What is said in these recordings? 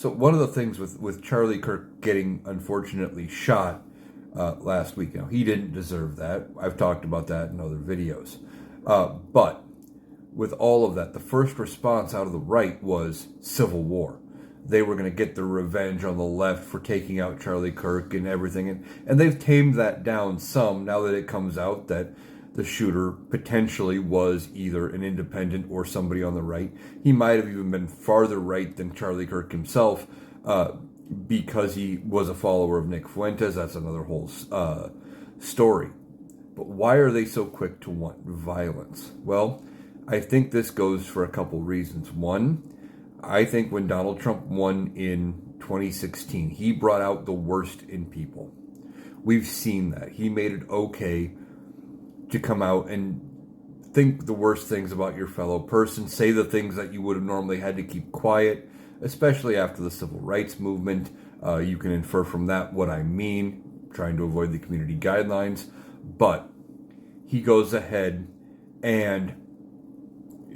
So one of the things with Charlie Kirk getting unfortunately shot last week, he didn't deserve that. I've talked about that in other videos. But with all of that, the first response out of the right was civil war. They were going to get their revenge on the left for taking out Charlie Kirk and everything. And they've tamed that down some now that it comes out that the shooter potentially was either an independent or somebody on the right. He might have even been farther right than Charlie Kirk himself because he was a follower of Nick Fuentes. That's another whole story. But why are they so quick to want violence? Well, I think this goes for a couple reasons. One, I think when Donald Trump won in 2016, he brought out the worst in people. We've seen that. He made it okay to come out and think the worst things about your fellow person, say the things that you would have normally had to keep quiet, especially after the civil rights movement. You can infer from that what I mean, trying to avoid the community guidelines. But he goes ahead and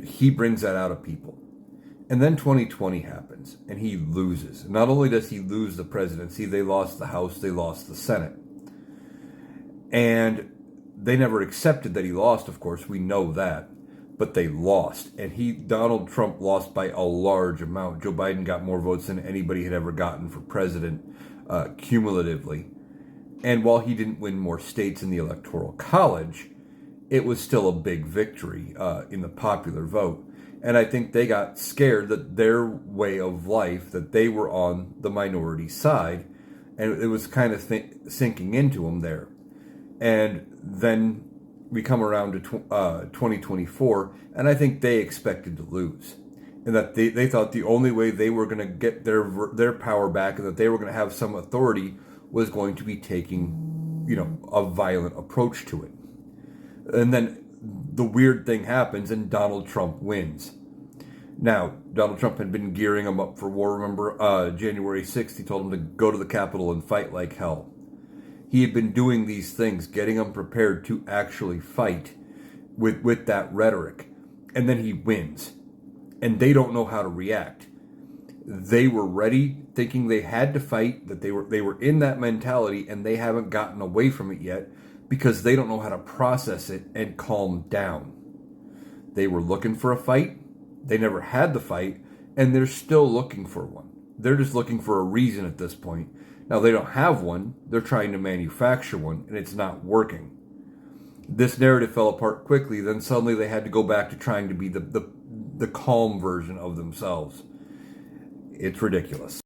he brings that out of people. And then 2020 happens, and he loses. Not only does he lose the presidency, they lost the House, they lost the Senate. And they never accepted that he lost, of course, we know that. But they lost. And Donald Trump lost by a large amount. Joe Biden got more votes than anybody had ever gotten for president cumulatively. And while he didn't win more states in the Electoral College, it was still a big victory in the popular vote. And I think they got scared that their way of life, that they were on the minority side, and it was kind of sinking into them there. And then we come around to 2024, and I think they expected to lose. And that they thought the only way they were going to get their power back and that they were going to have some authority was going to be taking, a violent approach to it. And then the weird thing happens and Donald Trump wins. Now, Donald Trump had been gearing him up for war. Remember, January 6th, he told him to go to the Capitol and fight like hell. He had been doing these things, getting them prepared to actually fight with that rhetoric. And then he wins. And they don't know how to react. They were ready, thinking they had to fight, that they were in that mentality, and they haven't gotten away from it yet because they don't know how to process it and calm down. They were looking for a fight. They never had the fight, and they're still looking for one. They're just looking for a reason at this point. Now, they don't have one. They're trying to manufacture one, and it's not working. This narrative fell apart quickly. Then suddenly they had to go back to trying to be the calm version of themselves. It's ridiculous.